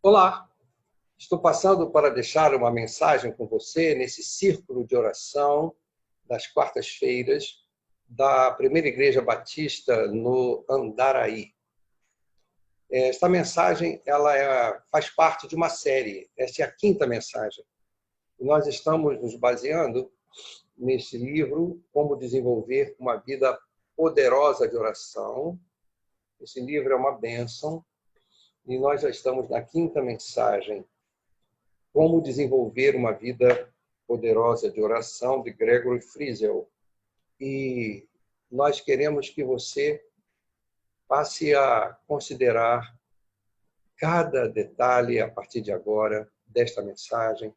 Olá, estou passando para deixar uma mensagem com você nesse círculo de oração das quartas-feiras da Primeira Igreja Batista no Andaraí. Esta mensagem faz parte de uma série, esta é a quinta mensagem. E nós estamos nos baseando nesse livro, Como Desenvolver uma Vida Poderosa de Oração. Esse livro é uma bênção. E nós já estamos na quinta mensagem, Como Desenvolver uma Vida Poderosa de Oração, de Gregory Friesel. E nós queremos que você passe a considerar cada detalhe a partir de agora desta mensagem,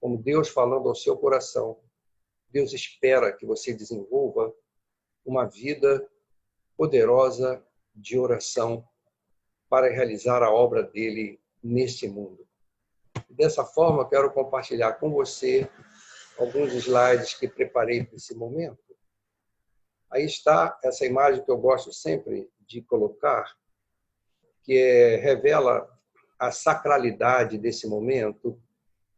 como Deus falando ao seu coração. Deus espera que você desenvolva uma vida poderosa de oração para realizar a obra dele neste mundo. Dessa forma, quero compartilhar com você alguns slides que preparei para esse momento. Aí está essa imagem que eu gosto sempre de colocar, que revela a sacralidade desse momento,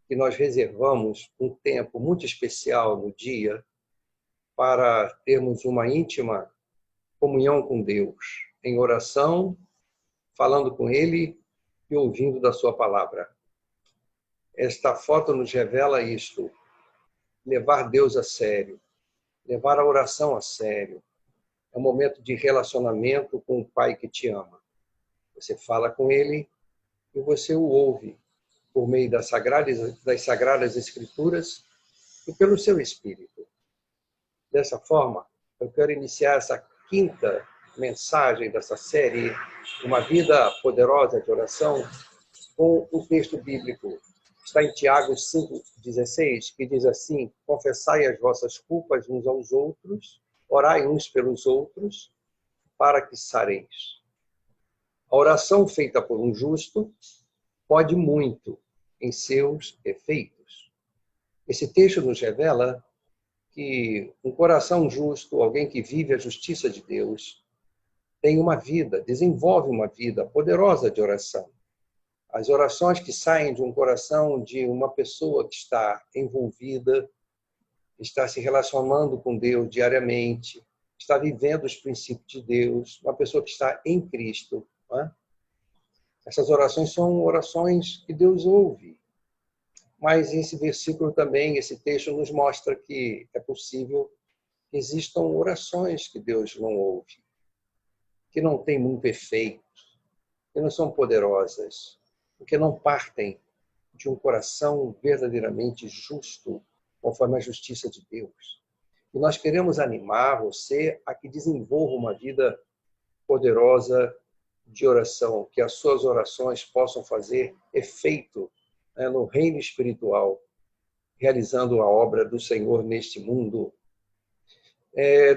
que nós reservamos um tempo muito especial no dia para termos uma íntima comunhão com Deus, em oração, falando com Ele e ouvindo da sua palavra. Esta foto nos revela isto: levar Deus a sério, levar a oração a sério. É um momento de relacionamento com o Pai que te ama. Você fala com Ele e você o ouve por meio das Sagradas Escrituras e pelo seu Espírito. Dessa forma, eu quero iniciar essa quinta mensagem dessa série, Uma Vida Poderosa de Oração, com um texto bíblico. Está em Tiago 5,16, que diz assim: confessai as vossas culpas uns aos outros, orai uns pelos outros, para que sareis. A oração feita por um justo pode muito em seus efeitos. Esse texto nos revela que um coração justo, alguém que vive a justiça de Deus, tem uma vida, desenvolve uma vida poderosa de oração. As orações que saem de um coração de uma pessoa que está envolvida, está se relacionando com Deus diariamente, está vivendo os princípios de Deus, uma pessoa que está em Cristo. Não é? Essas orações são orações que Deus ouve. Mas esse versículo também, esse texto nos mostra que é possível que existam orações que Deus não ouve, que não têm muito efeito, que não são poderosas, porque não partem de um coração verdadeiramente justo, conforme a justiça de Deus. E nós queremos animar você a que desenvolva uma vida poderosa de oração, que as suas orações possam fazer efeito no reino espiritual, realizando a obra do Senhor neste mundo.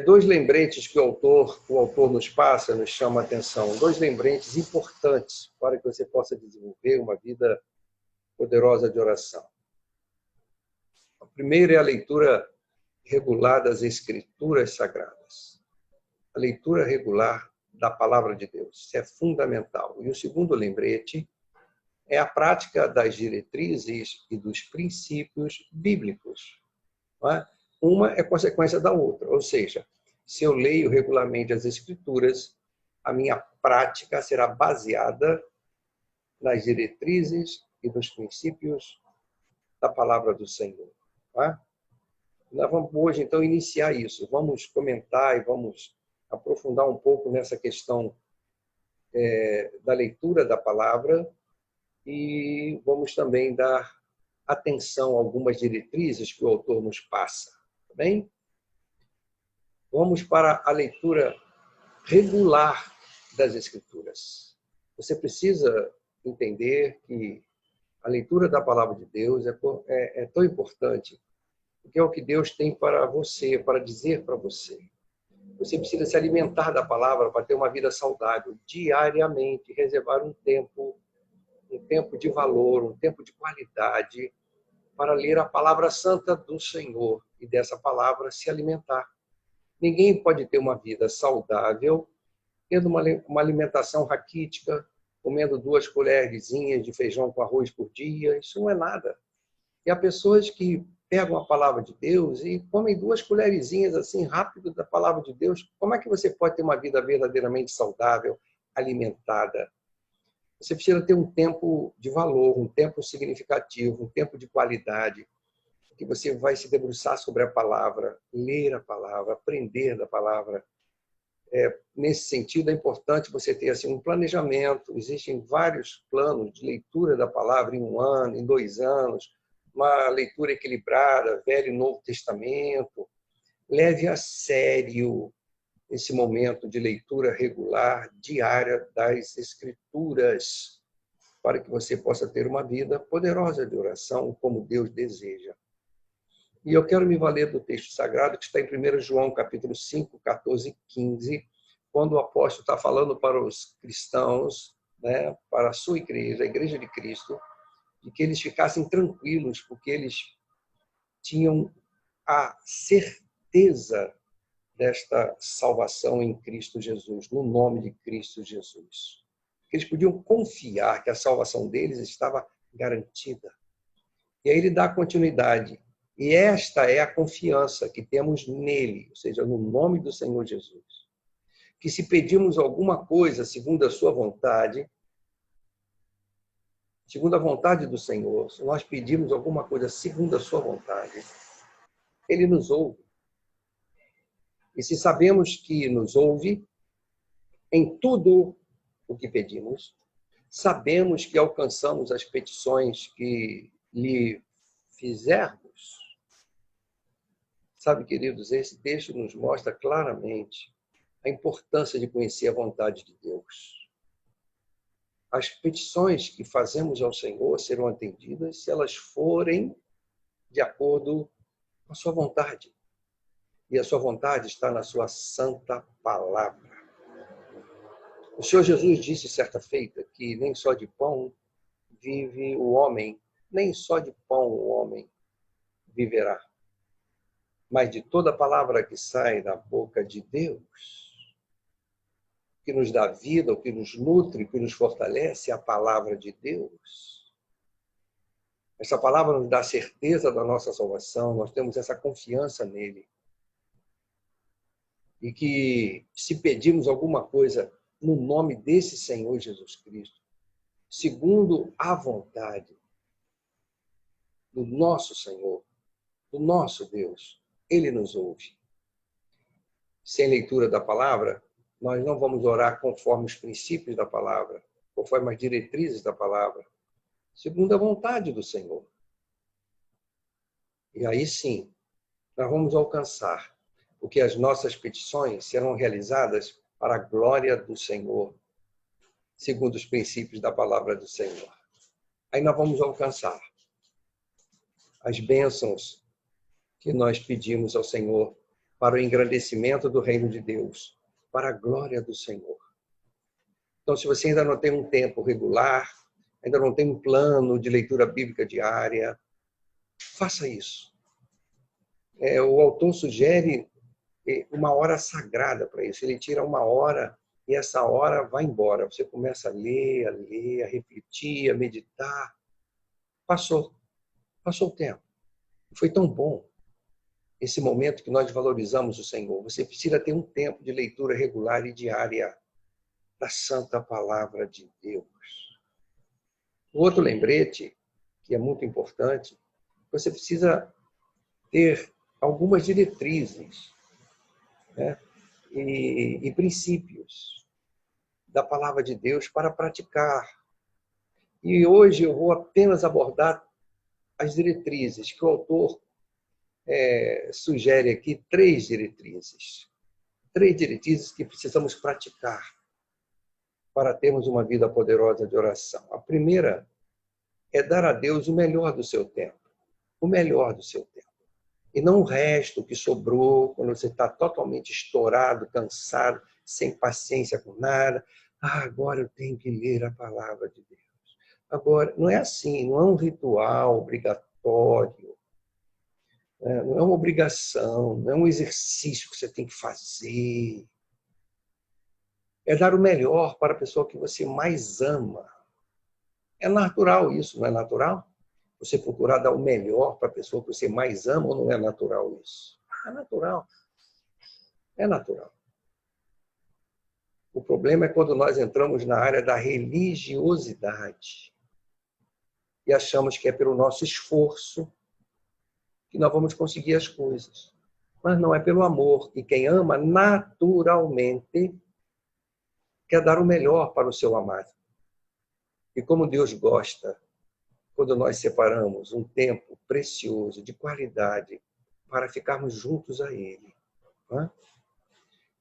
Dois lembretes que o autor nos passa, nos chama a atenção. Dois lembretes importantes para que você possa desenvolver uma vida poderosa de oração. O primeiro é a leitura regular das Escrituras Sagradas. A leitura regular da Palavra de Deus. Isso é fundamental. E o segundo lembrete é a prática das diretrizes e dos princípios bíblicos. Não é? Uma é consequência da outra. Ou seja, se eu leio regularmente as Escrituras, a minha prática será baseada nas diretrizes e nos princípios da palavra do Senhor. Não é? Nós vamos hoje, então, iniciar isso. Vamos comentar e vamos aprofundar um pouco nessa questão da leitura da palavra e vamos também dar atenção a algumas diretrizes que o autor nos passa. Tá bem? Vamos para a leitura regular das Escrituras. Você precisa entender que a leitura da palavra de Deus é tão importante, porque é o que Deus tem para você, para dizer para você. Você precisa se alimentar da palavra para ter uma vida saudável diariamente, reservar um tempo de valor, um tempo de qualidade para ler a palavra santa do Senhor e dessa palavra se alimentar. Ninguém pode ter uma vida saudável tendo uma alimentação raquítica, comendo 2 colherzinhas de feijão com arroz por dia. Isso não é nada. E há pessoas que pegam a palavra de Deus e comem 2 colherzinhas assim rápido da palavra de Deus. Como é que você pode ter uma vida verdadeiramente saudável, alimentada? Você precisa ter um tempo de valor, um tempo significativo, um tempo de qualidade, que você vai se debruçar sobre a palavra, ler a palavra, aprender da palavra. Nesse sentido, é importante você ter assim, um planejamento. Existem vários planos de leitura da palavra em 1 ano, em 2 anos, uma leitura equilibrada, Velho e Novo Testamento. Leve a sério esse momento de leitura regular, diária das Escrituras, para que você possa ter uma vida poderosa de oração, como Deus deseja. E eu quero me valer do texto sagrado que está em 1 João, capítulo 5, 14 e 15, quando o apóstolo está falando para os cristãos, né, para a sua igreja, a igreja de Cristo, de que eles ficassem tranquilos, porque eles tinham a certeza desta salvação em Cristo Jesus, no nome de Cristo Jesus. Eles podiam confiar que a salvação deles estava garantida. E aí ele dá continuidade. E esta é a confiança que temos nele, ou seja, no nome do Senhor Jesus. Que se pedimos alguma coisa segundo a sua vontade, segundo a vontade do Senhor, se nós pedimos alguma coisa segundo a sua vontade, ele nos ouve. E se sabemos que nos ouve em tudo o que pedimos, sabemos que alcançamos as petições que lhe fizermos. Sabe, queridos, esse texto nos mostra claramente a importância de conhecer a vontade de Deus. As petições que fazemos ao Senhor serão atendidas se elas forem de acordo com a sua vontade. E a sua vontade está na sua santa palavra. O Senhor Jesus disse certa feita que nem só de pão vive o homem, nem só de pão o homem viverá, mas de toda palavra que sai da boca de Deus, que nos dá vida, o que nos nutre, o que nos fortalece, é a palavra de Deus. Essa palavra nos dá certeza da nossa salvação, nós temos essa confiança nele. E que se pedirmos alguma coisa no nome desse Senhor Jesus Cristo, segundo a vontade do nosso Senhor, do nosso Deus, ele nos ouve. Sem leitura da palavra, nós não vamos orar conforme os princípios da palavra, conforme as diretrizes da palavra, segundo a vontade do Senhor. E aí sim, nós vamos alcançar, porque as nossas petições serão realizadas para a glória do Senhor, segundo os princípios da palavra do Senhor. Aí nós vamos alcançar as bênçãos que nós pedimos ao Senhor para o engrandecimento do reino de Deus, para a glória do Senhor. Então, se você ainda não tem um tempo regular, ainda não tem um plano de leitura bíblica diária, faça isso. O autor sugere uma hora sagrada para isso. Ele tira 1 hora e essa hora vai embora. Você começa a ler, a refletir, a meditar. Passou o tempo. Foi tão bom esse momento que nós valorizamos o Senhor. Você precisa ter um tempo de leitura regular e diária da santa palavra de Deus. O outro lembrete, que é muito importante, você precisa ter algumas diretrizes, né, e princípios da palavra de Deus para praticar. E hoje eu vou apenas abordar as diretrizes que o autor sugere aqui, 3 diretrizes. 3 diretrizes que precisamos praticar para termos uma vida poderosa de oração. A primeira é dar a Deus o melhor do seu tempo. O melhor do seu tempo. E não o resto que sobrou quando você está totalmente estourado, cansado, sem paciência com nada. Agora eu tenho que ler a palavra de Deus. Agora, não é assim, não é um ritual obrigatório, não é uma obrigação, não é um exercício que você tem que fazer. É dar o melhor para a pessoa que você mais ama. É natural isso, não é natural? Você procurar dar o melhor para a pessoa que você mais ama ou não é natural isso? É natural. É natural. O problema é quando nós entramos na área da religiosidade e achamos que é pelo nosso esforço que nós vamos conseguir as coisas. Mas não é pelo amor. E quem ama naturalmente quer dar o melhor para o seu amado. E como Deus gosta quando nós separamos um tempo precioso, de qualidade, para ficarmos juntos a Ele. Não é?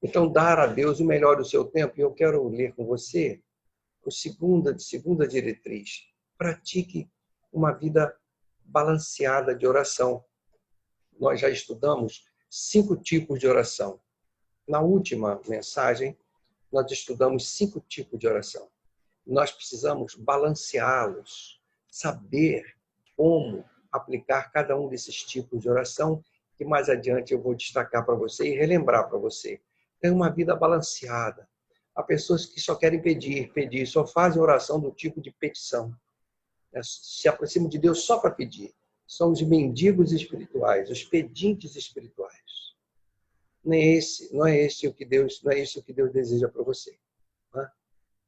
Então, dar a Deus o melhor do seu tempo. E eu quero ler com você a segunda diretriz. Pratique uma vida balanceada de oração. Nós já estudamos 5 tipos de oração. Na última mensagem, nós estudamos 5 tipos de oração. Nós precisamos balanceá-los, saber como aplicar cada um desses tipos de oração, que mais adiante eu vou destacar para você e relembrar para você. Tem uma vida balanceada. Há pessoas que só querem pedir, só fazem oração do tipo de petição. Se aproximam de Deus só para pedir. São os mendigos espirituais, os pedintes espirituais. Não é esse o que Deus deseja para você.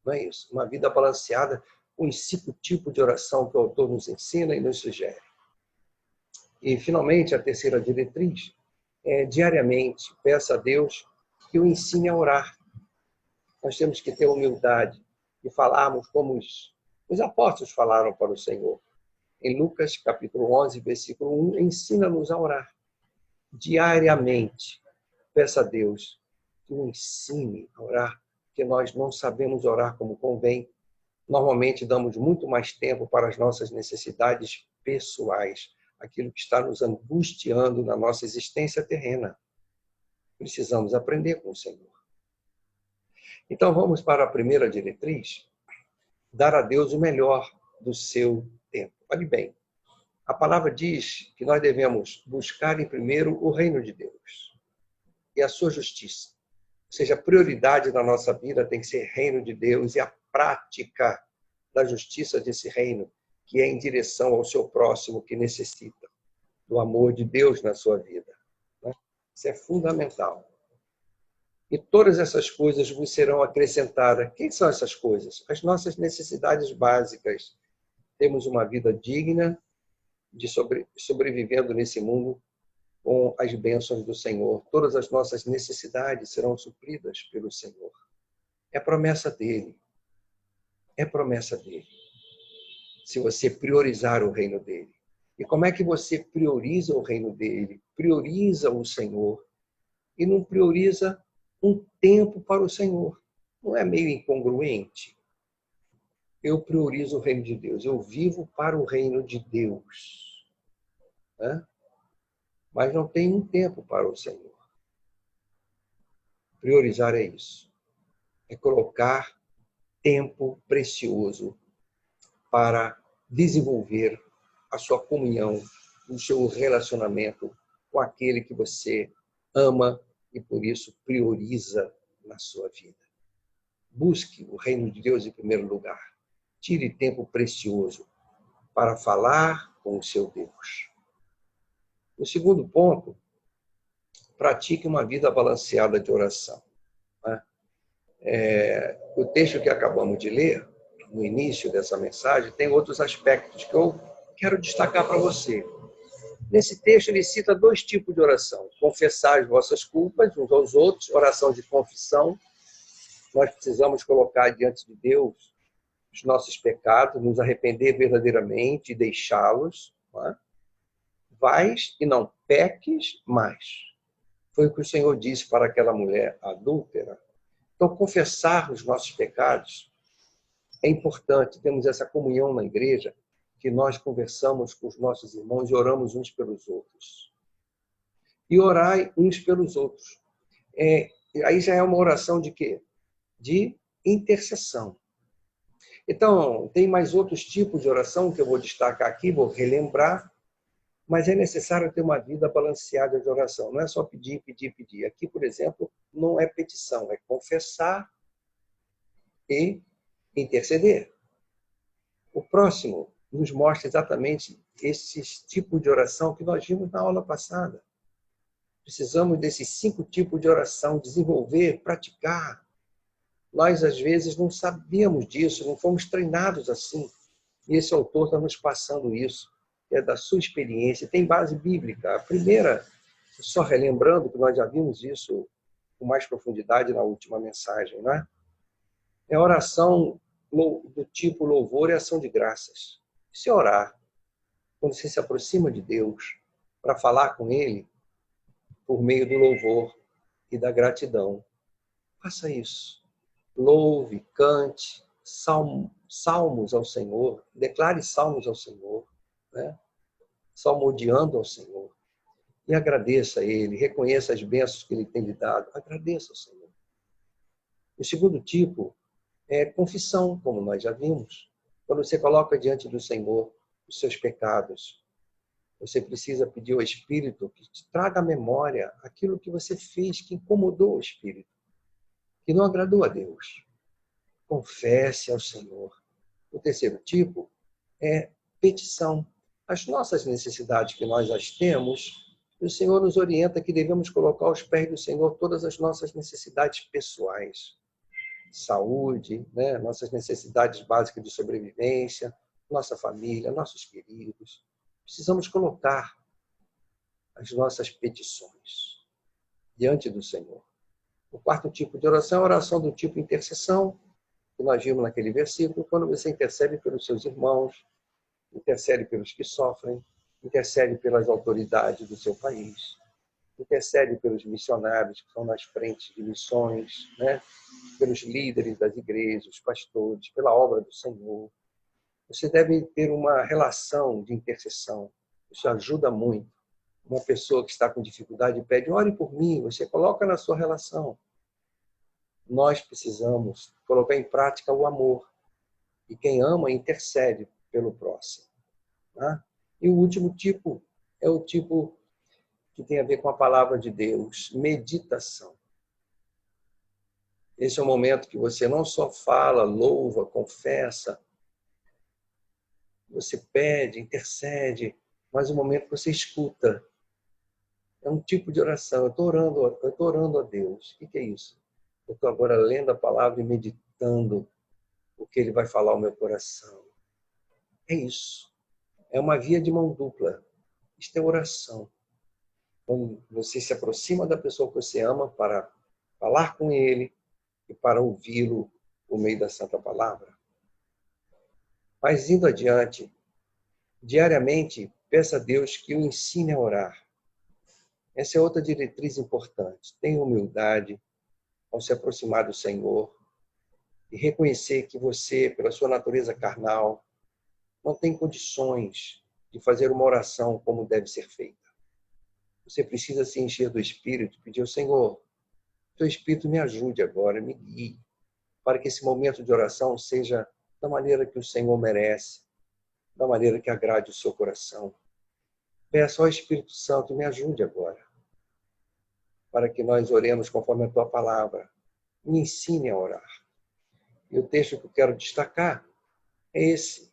Não é isso. Uma vida balanceada com os 5 tipos de oração que o autor nos ensina e nos sugere. E, finalmente, a terceira diretriz é diariamente peça a Deus que o ensine a orar. Nós temos que ter humildade e falarmos como os apóstolos falaram para o Senhor. Em Lucas, capítulo 11, versículo 1, ensina-nos a orar. Diariamente, peça a Deus que o ensine a orar, porque nós não sabemos orar como convém. Normalmente damos muito mais tempo para as nossas necessidades pessoais, aquilo que está nos angustiando na nossa existência terrena. Precisamos aprender com o Senhor. Então vamos para a primeira diretriz, dar a Deus o melhor do seu tempo. Olhe bem, a palavra diz que nós devemos buscar em primeiro o reino de Deus e a sua justiça. Ou seja, a prioridade da nossa vida tem que ser reino de Deus e a prática da justiça desse reino, que é em direção ao seu próximo que necessita do amor de Deus na sua vida. Isso é fundamental. E todas essas coisas vos serão acrescentadas. Quem são essas coisas? As nossas necessidades básicas. Temos uma vida digna de sobrevivendo nesse mundo com as bênçãos do Senhor. Todas as nossas necessidades serão supridas pelo Senhor. É promessa dele. É promessa dele. Se você priorizar o reino dele. E como é que você prioriza o reino dele? Prioriza o Senhor. E não prioriza um tempo para o Senhor. Não é meio incongruente? Eu priorizo o reino de Deus. Eu vivo para o reino de Deus. Mas não tem um tempo para o Senhor. Priorizar é isso. É colocar tempo precioso para desenvolver a sua comunhão, o seu relacionamento com aquele que você ama e por isso prioriza na sua vida. Busque o reino de Deus em primeiro lugar. Tire tempo precioso para falar com o seu Deus. O segundo ponto, pratique uma vida balanceada de oração. O texto que acabamos de ler, no início dessa mensagem, tem outros aspectos que eu quero destacar para você. Nesse texto, ele cita 2 tipos de oração. Confessar as vossas culpas uns aos outros, oração de confissão. Nós precisamos colocar diante de Deus os nossos pecados, nos arrepender verdadeiramente e deixá-los. Vais e não peques mais. Foi o que o Senhor disse para aquela mulher adúltera. Então, confessar os nossos pecados é importante. Temos essa comunhão na igreja, que nós conversamos com os nossos irmãos e oramos uns pelos outros. E orai uns pelos outros. Aí já é uma oração de quê? De intercessão. Então, tem mais outros tipos de oração que eu vou destacar aqui, vou relembrar, mas é necessário ter uma vida balanceada de oração. Não é só pedir, pedir, pedir. Aqui, por exemplo, não é petição, é confessar e interceder. O próximo nos mostra exatamente esse tipo de oração que nós vimos na aula passada. Precisamos desses 5 tipos de oração, desenvolver, praticar. Nós, às vezes, não sabíamos disso, não fomos treinados assim. E esse autor está nos passando isso, que é da sua experiência, tem base bíblica. A primeira, só relembrando que nós já vimos isso com mais profundidade na última mensagem, não é? É a oração do tipo louvor e ação de graças. Se orar, quando você se aproxima de Deus, para falar com Ele, por meio do louvor e da gratidão, faça isso. Louve, cante, salmos ao Senhor, declare salmos ao Senhor, né? Salmodiando ao Senhor. E agradeça a Ele, reconheça as bênçãos que Ele tem lhe dado. Agradeça ao Senhor. O segundo tipo é confissão, como nós já vimos. Quando você coloca diante do Senhor os seus pecados, você precisa pedir ao Espírito que te traga à memória aquilo que você fez que incomodou o Espírito, que não agradou a Deus. Confesse ao Senhor. O terceiro tipo é petição. As nossas necessidades que nós as temos, o Senhor nos orienta que devemos colocar aos pés do Senhor todas as nossas necessidades pessoais. Saúde, né? Nossas necessidades básicas de sobrevivência, nossa família, nossos queridos. Precisamos colocar as nossas petições diante do Senhor. O quarto tipo de oração é a oração do tipo intercessão, que nós vimos naquele versículo, quando você intercede pelos seus irmãos, intercede pelos que sofrem, intercede pelas autoridades do seu país, intercede pelos missionários que estão nas frentes de missões, né? Pelos líderes das igrejas, os pastores, pela obra do Senhor. Você deve ter uma relação de intercessão. Isso ajuda muito. Uma pessoa que está com dificuldade pede, ore por mim, você coloca na sua relação. Nós precisamos colocar em prática o amor. E quem ama, intercede pelo próximo. Né? E o último tipo é o tipo que tem a ver com a palavra de Deus, meditação. Esse é o momento que você não só fala, louva, confessa, você pede, intercede, mas o momento que você escuta. É um tipo de oração. Eu estou orando a Deus. O que é isso? Eu estou agora lendo a palavra e meditando o que Ele vai falar ao meu coração. É isso. É uma via de mão dupla. Isto é oração. Quando você se aproxima da pessoa que você ama para falar com Ele e para ouvi-lo por meio da Santa Palavra. Mas indo adiante, diariamente, peça a Deus que o ensine a orar. Essa é outra diretriz importante. Tenha humildade ao se aproximar do Senhor e reconhecer que você, pela sua natureza carnal, não tem condições de fazer uma oração como deve ser feita. Você precisa se encher do Espírito, pedir ao Senhor, teu Espírito me ajude agora, me guie, para que esse momento de oração seja da maneira que o Senhor merece, da maneira que agrade o seu coração. Peça ao Espírito Santo, me ajude agora, para que nós oremos conforme a tua palavra. Me ensine a orar. E o texto que eu quero destacar é esse.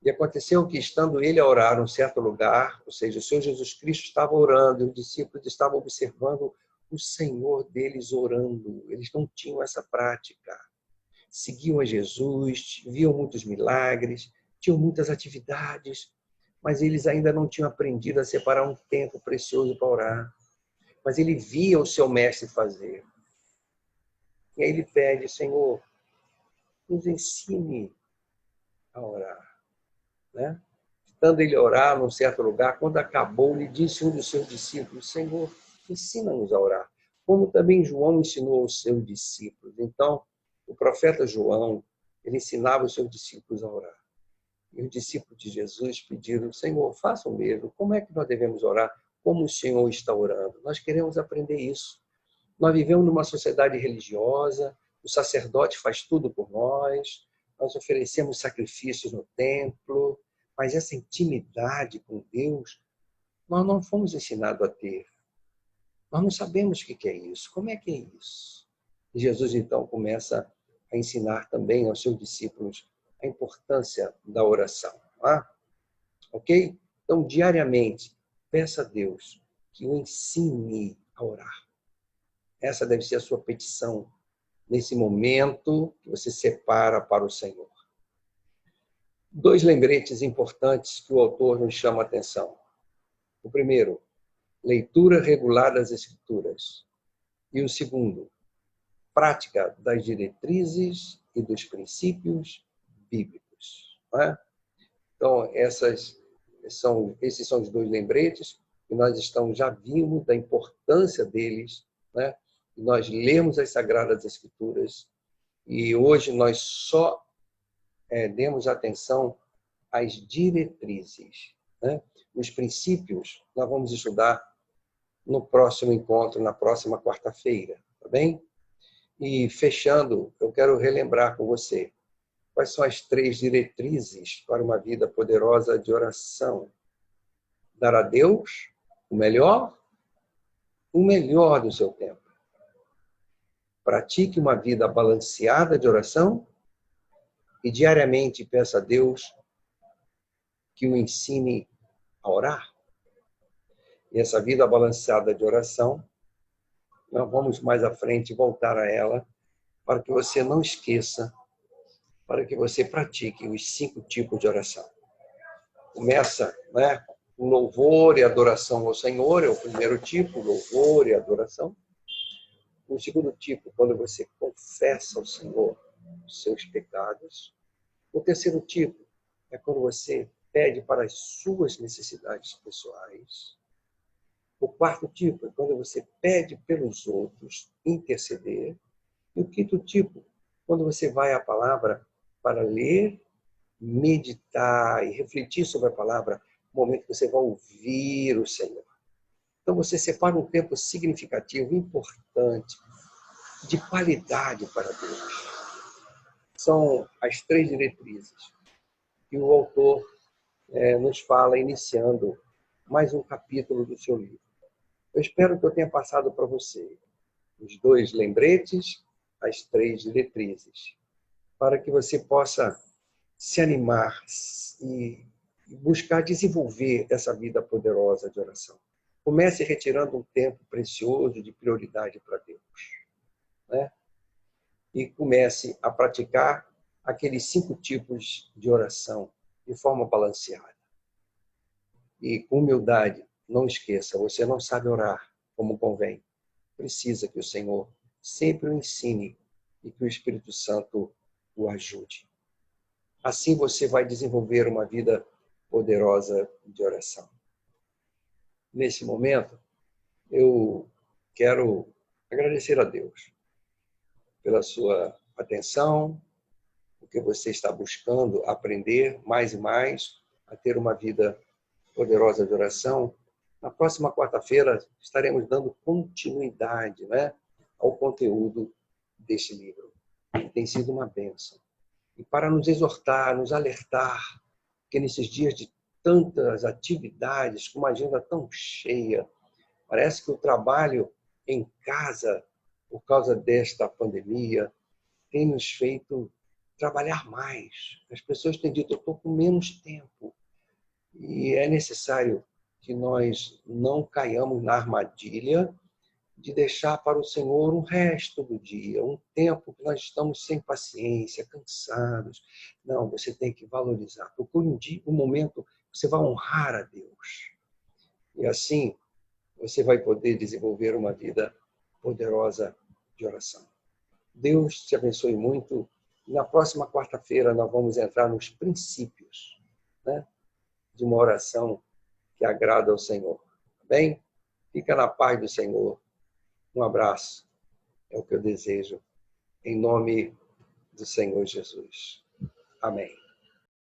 E aconteceu que, estando ele a orar num certo lugar, ou seja, o Senhor Jesus Cristo estava orando, e os discípulos estavam observando o Senhor deles orando. Eles não tinham essa prática. Seguiam a Jesus, viam muitos milagres, tinham muitas atividades, mas eles ainda não tinham aprendido a separar um tempo precioso para orar. Mas ele via o seu mestre fazer. E aí ele pede, Senhor, nos ensine a orar. Né? Estando ele a orar num certo lugar, quando acabou, lhe disse um dos seus discípulos, Senhor, ensina-nos a orar, como também João ensinou aos seus discípulos. Então, o profeta João, ele ensinava os seus discípulos a orar. E os discípulos de Jesus pediram, Senhor, faça o mesmo. Como é que nós devemos orar? Como o Senhor está orando? Nós queremos aprender isso. Nós vivemos numa sociedade religiosa, o sacerdote faz tudo por nós, nós oferecemos sacrifícios no templo, mas essa intimidade com Deus, nós não fomos ensinados a ter. Nós não sabemos o que é isso. Como é que é isso? E Jesus, então, começa a ensinar também aos seus discípulos a importância da oração. Tá? Ok? Então, diariamente, peça a Deus que o ensine a orar. Essa deve ser a sua petição nesse momento que você separa para o Senhor. 2 lembretes importantes que o autor nos chama a atenção. O primeiro, leitura regular das Escrituras. E o segundo, prática das diretrizes e dos princípios bíblicos. Né? Então, esses são os 2 lembretes que nós já vimos da importância deles, né? Nós lemos as Sagradas Escrituras e hoje nós só demos atenção às diretrizes. Né? Os princípios nós vamos estudar no próximo encontro, na próxima quarta-feira, tá bem? E fechando, eu quero relembrar com você quais são as 3 diretrizes para uma vida poderosa de oração. Dar a Deus o melhor do seu tempo. Pratique uma vida balanceada de oração e diariamente peça a Deus que o ensine a orar. E essa vida balanceada de oração, nós vamos mais à frente voltar a ela para que você não esqueça, para que você pratique os 5 tipos de oração. Começa, né, o louvor e adoração ao Senhor, é o primeiro tipo, louvor e adoração. O segundo tipo, quando você confessa ao Senhor os seus pecados. O terceiro tipo é quando você pede para as suas necessidades pessoais. O quarto tipo é quando você pede pelos outros, interceder. E o quinto tipo, quando você vai à palavra para ler, meditar e refletir sobre a palavra, no momento que você vai ouvir o Senhor. Então você separa um tempo significativo, importante, de qualidade para Deus. São as 3 diretrizes que o autor nos fala, iniciando mais um capítulo do seu livro. Eu espero que eu tenha passado para você os 2 lembretes, as 3 diretrizes, para que você possa se animar e buscar desenvolver essa vida poderosa de oração. Comece retirando um tempo precioso de prioridade para Deus. Né? E comece a praticar aqueles 5 tipos de oração de forma balanceada. E com humildade, não esqueça, você não sabe orar como convém. Precisa que o Senhor sempre o ensine e que o Espírito Santo o ajude. Assim você vai desenvolver uma vida poderosa de oração. Nesse momento, eu quero agradecer a Deus pela sua atenção, porque você está buscando aprender mais e mais a ter uma vida poderosa de oração. Na próxima quarta-feira estaremos dando continuidade, né, ao conteúdo deste livro. Tem sido uma bênção. E para nos exortar, nos alertar, que nesses dias de tantas atividades, com uma agenda tão cheia, parece que o trabalho em casa, por causa desta pandemia, tem nos feito trabalhar mais. As pessoas têm dito, eu estou com menos tempo. E é necessário que nós não caiamos na armadilha de deixar para o Senhor um resto do dia, um tempo que nós estamos sem paciência, cansados. Não, você tem que valorizar. Procure um momento que você vai honrar a Deus. E assim, você vai poder desenvolver uma vida poderosa de oração. Deus te abençoe muito. Na próxima quarta-feira, nós vamos entrar nos princípios, né, de uma oração que agrada ao Senhor. Tá bem? Fica na paz do Senhor. Um abraço. É o que eu desejo. Em nome do Senhor Jesus. Amém.